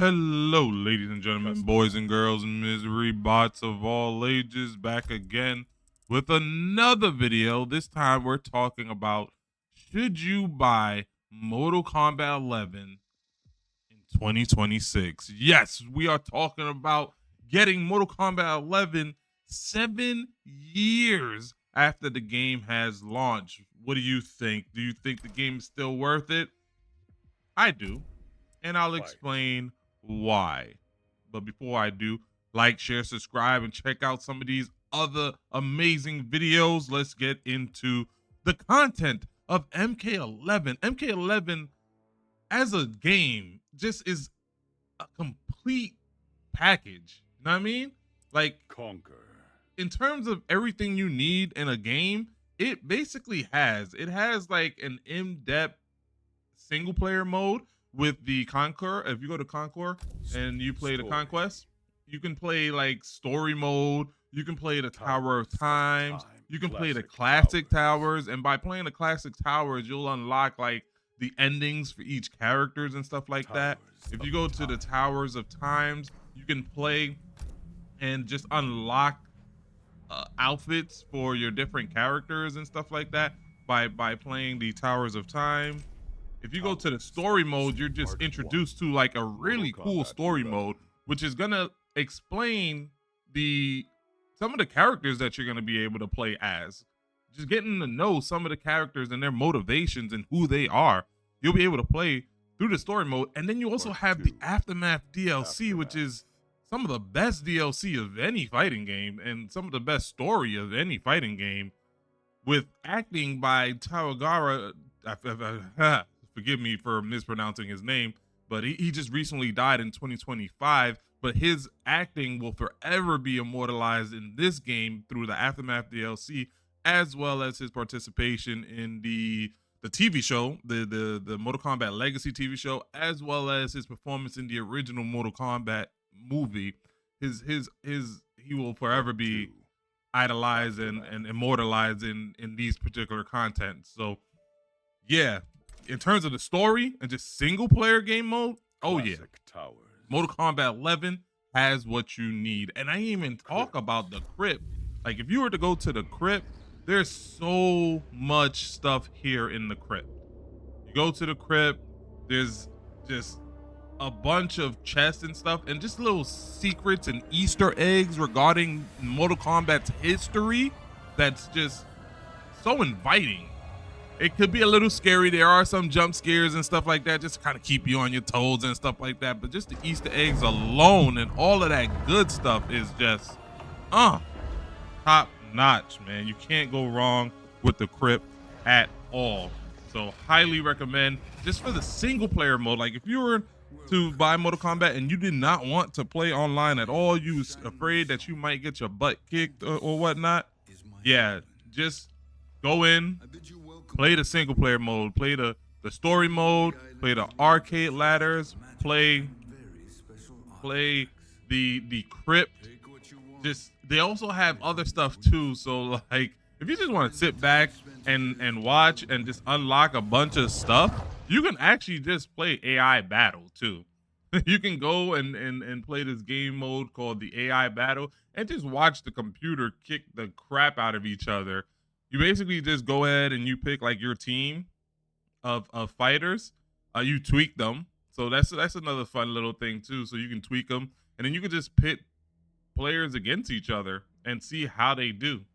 Hello, ladies and gentlemen, boys and girls, misery bots of all ages, back again with another video. This time we're talking about, should you buy Mortal Kombat 11 in 2026? Yes, we are talking about getting Mortal Kombat 11 7 years after the game has launched. What do you think? Do you think the game is still worth it? I do, and I'll explain why. But before I do, like, share, subscribe, and check out some of these other amazing videos. Let's get into the content of MK11. MK11 as a game just is a complete package. You know what I mean? Like, Conquer. in terms of everything you need in a game, it basically has. It has like an in-depth single player mode with the Conquer. If you go to Conquer and you play the Conquest, you can play like story mode. You can play the Tower of Times. You can play the classic towers. And by playing the classic towers, you'll unlock like the endings for each characters and stuff like that. If you go to the Towers of Times, you can play and just unlock outfits for your different characters and stuff like that by playing the Towers of Time. If you go to the story mode, you're just introduced to like a really cool story mode, which is gonna explain some of the characters that you're gonna be able to play as. Just getting to know some of the characters and their motivations and who they are. You'll be able to play through the story mode, and then you also have the Aftermath DLC, which is some of the best DLC of any fighting game and some of the best story of any fighting game, with acting by Tawagara. Forgive me for mispronouncing his name, but he just recently died in 2025. But his acting will forever be immortalized in this game through the Aftermath DLC, as well as his participation in the TV show, the Mortal Kombat Legacy TV show, as well as his performance in the original Mortal Kombat movie. He will forever be idolized and immortalized in these particular content. So yeah, in terms of the story and just single player game mode, oh yeah, Mortal Kombat 11 has what you need. And I didn't even talk about the crypt. Like, if you were to go to the crypt, there's so much stuff here in the crypt. You go to the crypt, there's just a bunch of chests and stuff, and just little secrets and Easter eggs regarding Mortal Kombat's history that's just so inviting. It could be a little scary. There are some jump scares and stuff like that, just to kind of keep you on your toes and stuff like that. But just the Easter eggs alone and all of that good stuff is just top notch, man. You can't go wrong with the crypt at all. So highly recommend, just for the single player mode. Like, if you were to buy Mortal Kombat and you did not want to play online at all, you was afraid that you might get your butt kicked or whatnot, yeah, just go in, play the single player mode, play the story mode, play the arcade ladders, play the crypt. Just, they also have other stuff too. So like, if you just want to sit back and watch and just unlock a bunch of stuff, you can actually just play AI battle too. You can go and play this game mode called the AI battle and just watch the computer kick the crap out of each other. You basically just go ahead and you pick like your team of fighters. You tweak them. So that's another fun little thing too. So you can tweak them, and then you can just pit players against each other and see how they do.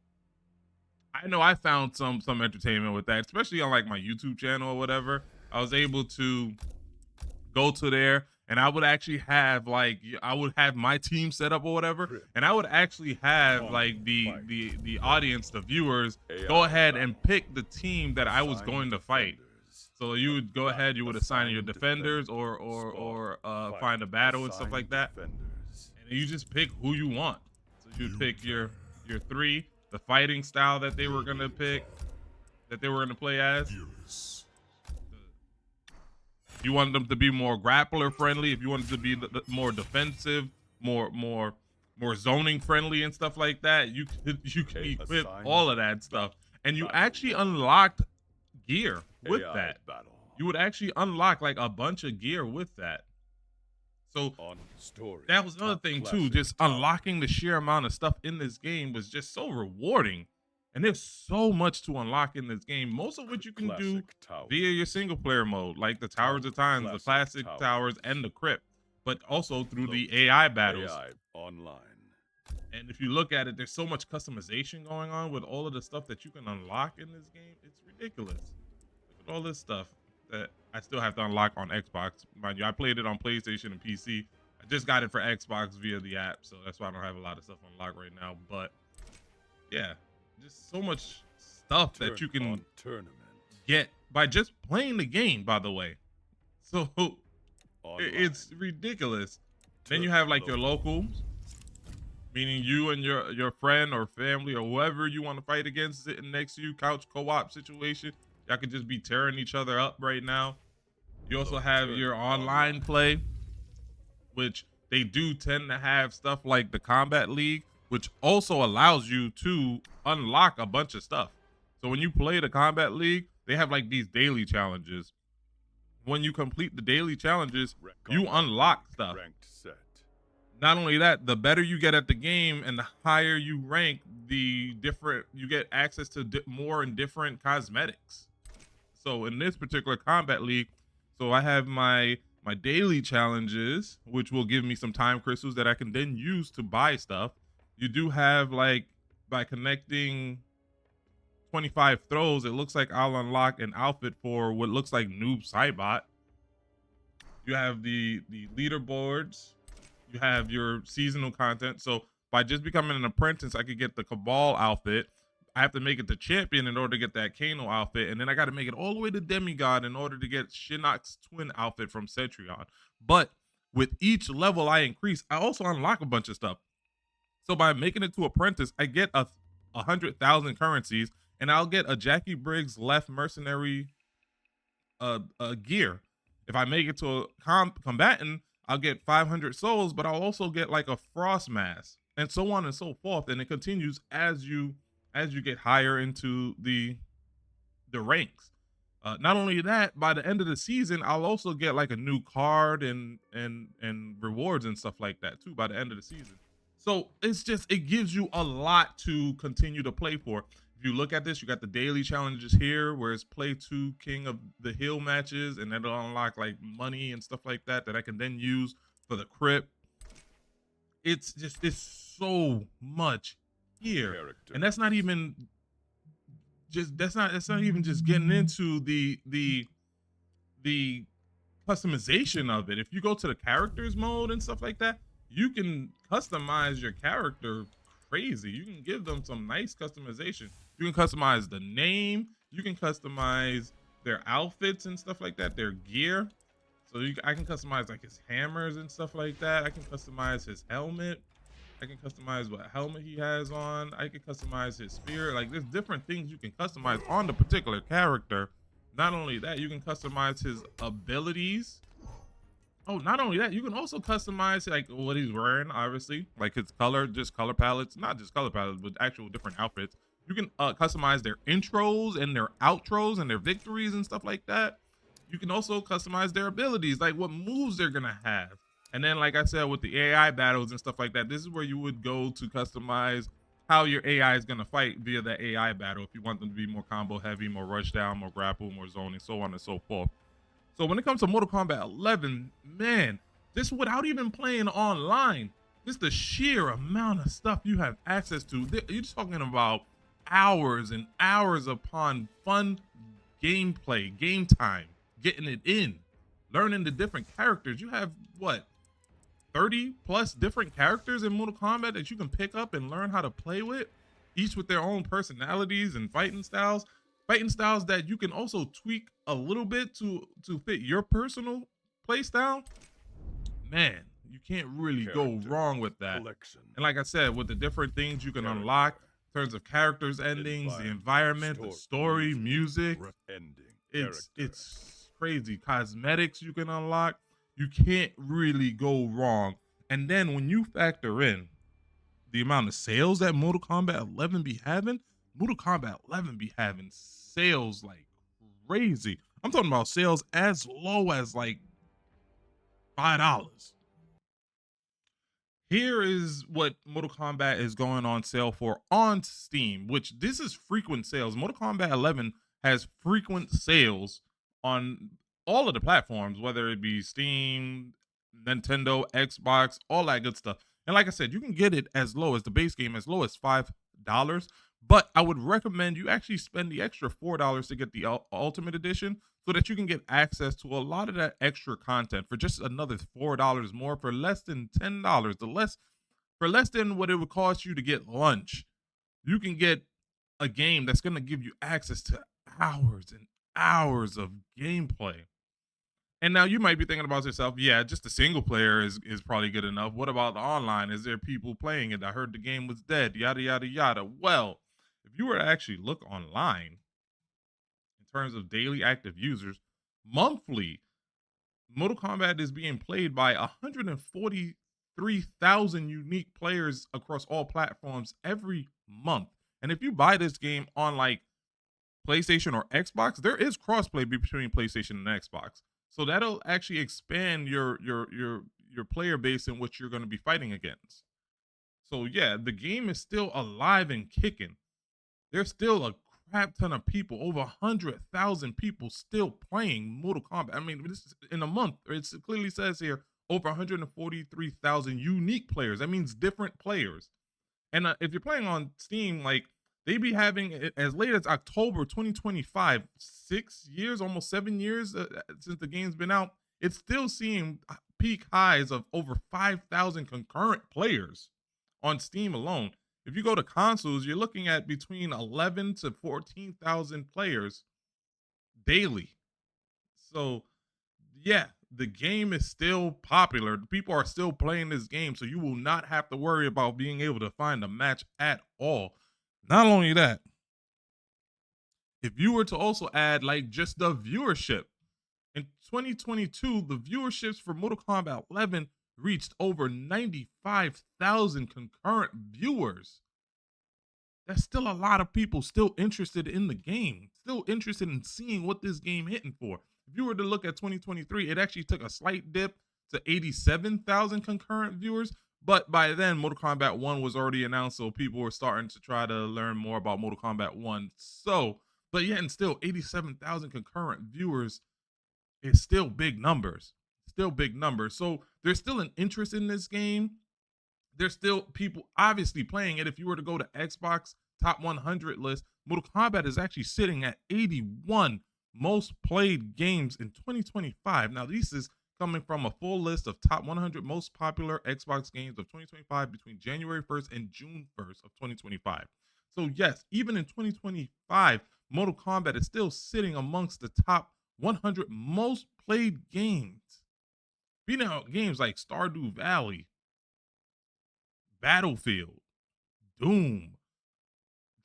I know I found some entertainment with that, especially on like my YouTube channel or whatever. I was able to go to there, and I would actually have like, I would have my team set up or whatever, and I would actually have like the audience, the viewers, go ahead and pick the team that I was going to fight. So you would go ahead, you would assign your defenders or find a battle and stuff like that, and you just pick who you want. So you pick your three, the fighting style that they were gonna pick, that they were gonna play as. If you wanted them to be more grappler friendly, if you wanted to be more defensive, more zoning friendly and stuff like that, you can equip all of that stuff. And you actually unlocked gear with that. You would actually unlock like a bunch of gear with that. So On story. that was another Top thing too. classic Just tower. unlocking the sheer amount of stuff in this game was just so rewarding. And there's so much to unlock in this game, most of which you can do Classic tower. via your single player mode, like the Towers of Times, the classic towers, and the crypt, but also through the AI battles. AI online. And if you look at it, there's so much customization going on with all of the stuff that you can unlock in this game. It's ridiculous. Look at all this stuff that I still have to unlock on Xbox. Mind you, I played it on PlayStation and PC. I just got it for Xbox via the app, so that's why I don't have a lot of stuff unlocked right now. But yeah, just so much stuff that you can get by just playing the game, by the way. So it's ridiculous. Then you have like your locals, meaning you and your friend or family or whoever you want to fight against sitting next to you, couch co-op situation. Y'all could just be tearing each other up right now. You also have your online play, which they do tend to have stuff like the Kombat League, which also allows you to unlock a bunch of stuff. So when you play the Kombat League, they have like these daily challenges. When you complete the daily challenges, you unlock stuff. Not only that, the better you get at the game and the higher you rank, the different you get access to more and different cosmetics. So in this particular Kombat League, so I have my daily challenges, which will give me some time crystals that I can then use to buy stuff. You do have, like, by connecting 25 throws, it looks like I'll unlock an outfit for what looks like Noob Saibot. You have the leaderboards. You have your seasonal content. So by just becoming an apprentice, I could get the Cabal outfit. I have to make it the champion in order to get that Kano outfit. And then I got to make it all the way to Demigod in order to get Shinnok's twin outfit from Cetrion. But with each level I increase, I also unlock a bunch of stuff. So by making it to apprentice, I get 100,000 currencies, and I'll get a Jackie Briggs left mercenary gear. If I make it to a combatant, I'll get 500 souls, but I'll also get like a frost mask, and so on and so forth. And it continues as you get higher into the ranks. Not only that, by the end of the season, I'll also get like a new card and rewards and stuff like that too by the end of the season. So it gives you a lot to continue to play for. If you look at this, you got the daily challenges here, where it's play 2 King of the Hill matches, and that'll unlock like money and stuff like that I can then use for the crypt. It's so much here, and that's not even just getting into the customization of it. If you go to the characters mode and stuff like that, you can customize your character crazy. You can give them some nice customization. You can customize the name. You can customize their outfits and stuff like that, their gear. So I can customize like his hammers and stuff like that. I can customize his helmet. I can customize what helmet he has on. I can customize his spear. Like, there's different things you can customize on the particular character. Not only that, you can customize his abilities. Oh, not only that, you can also customize like what he's wearing, obviously, like his color, just color palettes, not just color palettes, but actual different outfits. You can customize their intros and their outros and their victories and stuff like that. You can also customize their abilities, like what moves they're gonna have. And then, like I said, with the AI battles and stuff like that, this is where you would go to customize how your AI is gonna fight via the AI battle. If you want them to be more combo heavy, more rush down, more grapple, more zoning, so on and so forth. So when it comes to Mortal Kombat 11, man, this without even playing online, just the sheer amount of stuff you have access to. You're just talking about hours and hours upon fun gameplay, game time, getting it in, learning the different characters. You have what, 30 plus different characters in Mortal Kombat that you can pick up and learn how to play with, each with their own personalities and fighting styles that you can also tweak a little bit to fit your personal play style. Man, you can't really go wrong with that. And like I said, with the different things you can unlock in terms of characters, endings, the environment, the story, music, it's crazy. Cosmetics you can unlock. You can't really go wrong. And then when you factor in the amount of sales that Mortal Kombat 11 be having, Mortal Kombat 11 be having sales like crazy. I'm talking about sales as low as like $5. Here is what Mortal Kombat is going on sale for on Steam, which this is frequent sales. Mortal Kombat 11 has frequent sales on all of the platforms, whether it be Steam, Nintendo, Xbox, all that good stuff. And like I said, you can get it as low as the base game, as low as $5. But I would recommend you actually spend the extra $4 to get the Ultimate Edition so that you can get access to a lot of that extra content for just another $4 more for less than $10. The less for less than what it would cost you to get lunch. You can get a game that's going to give you access to hours and hours of gameplay. And now you might be thinking about yourself, yeah, just the single player is probably good enough. What about the online? Is there people playing it? I heard the game was dead, yada yada yada. Well, if you were to actually look online in terms of daily active users, monthly, Mortal Kombat is being played by 143,000 unique players across all platforms every month. And if you buy this game on like PlayStation or Xbox, there is crossplay between PlayStation and Xbox. So that'll actually expand your player base in which you're going to be fighting against. So yeah, the game is still alive and kicking. There's still a crap ton of people, over 100,000 people still playing Mortal Kombat. I mean, this is in a month. It clearly says here over 143,000 unique players. That means different players. And if you're playing on Steam, like they be having it as late as October 2025, 6 years, almost 7 years since the game's been out. It's still seeing peak highs of over 5,000 concurrent players on Steam alone. If you go to consoles, you're looking at between 11 to 14,000 players daily. So, yeah, the game is still popular. People are still playing this game, so you will not have to worry about being able to find a match at all. Not only that, if you were to also add like just the viewership, in 2022, the viewerships for Mortal Kombat 11 reached over 95,000 concurrent viewers. That's still a lot of people still interested in the game, still interested in seeing what this game hitting for. If you were to look at 2023, it actually took a slight dip to 87,000 concurrent viewers, but by then Mortal Kombat 1 was already announced, so people were starting to try to learn more about Mortal Kombat 1. So, but yet and still 87,000 concurrent viewers is still big numbers. Still big numbers. So, there's still an interest in this game. There's still people obviously playing it. If you were to go to Xbox top 100 list, Mortal Kombat is actually sitting at 81 most played games in 2025. Now, this is coming from a full list of top 100 most popular Xbox games of 2025 between January 1st and June 1st of 2025. So, yes, even in 2025, Mortal Kombat is still sitting amongst the top 100 most played games, beating out games like Stardew Valley, Battlefield, Doom,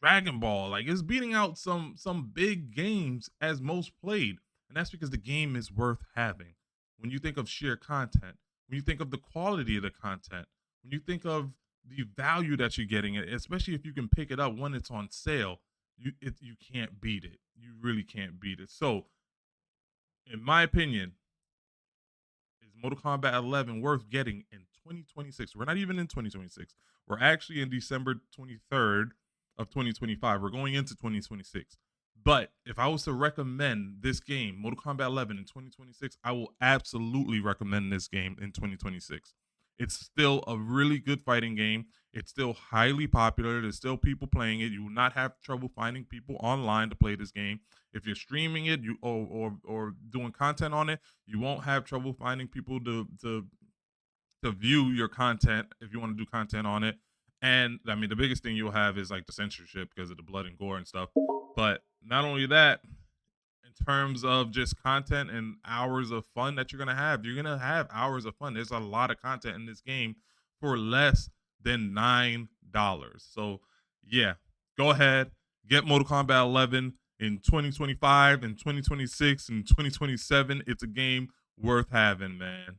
Dragon Ball. Like it's beating out some big games as most played. And that's because the game is worth having. When you think of sheer content, when you think of the quality of the content, when you think of the value that you're getting, especially if you can pick it up when it's on sale, you can't beat it. You really can't beat it. So, in my opinion, is Mortal Kombat 11 worth getting in 2026? We're not even in 2026. We're actually in December 23rd of 2025. We're going into 2026. But if I was to recommend this game, Mortal Kombat 11 in 2026, I will absolutely recommend this game in 2026. It's still a really good fighting game. It's still highly popular. There's still people playing it. You will not have trouble finding people online to play this game. If you're streaming it, you or doing content on it, you won't have trouble finding people to view your content if you want to do content on it. And I mean, the biggest thing you'll have is like the censorship because of the blood and gore and stuff. But not only that, in terms of just content and hours of fun that you're gonna have hours of fun. There's a lot of content in this game for less than $9. So yeah, go ahead, get Mortal Kombat 11 in 2025 and 2026 and 2027. It's a game worth having, man,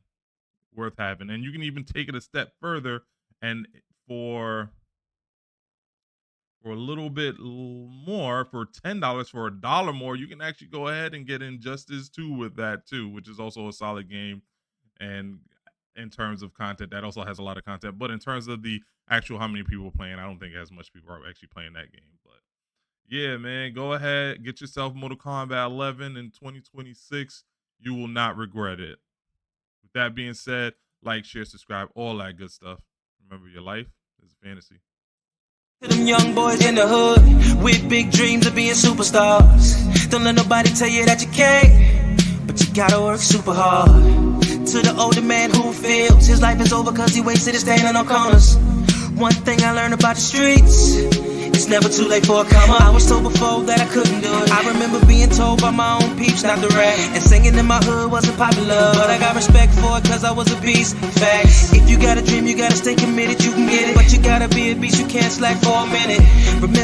worth having. And you can even take it a step further and for a little bit more, for $10, for $1 more, you can actually go ahead and get Injustice 2 with that too, which is also a solid game. And in terms of content. That also has a lot of content, but in terms of the actual how many people playing, I don't think as much people are actually playing that game. But yeah, man, go ahead, get yourself Mortal Kombat 11 in 2026. You will not regret it. With that being said, like, share, subscribe, all that good stuff. Remember, your life is a fantasy. To them young boys in the hood with big dreams of being superstars. Don't let nobody tell you that you can't, but you gotta work super hard. To the older man who feels his life is over cause he wasted his standing on corners. One thing I learned about the streets, it's never too late for a come up. I was told before that I couldn't do it. I remember being told by my own peeps not to rap, and singing in my hood wasn't popular, but I got respect for it cause I was a beast. Facts. If you got a dream, you gotta stay committed, you can get it, but you gotta be a beast, you can't slack for a minute. Remember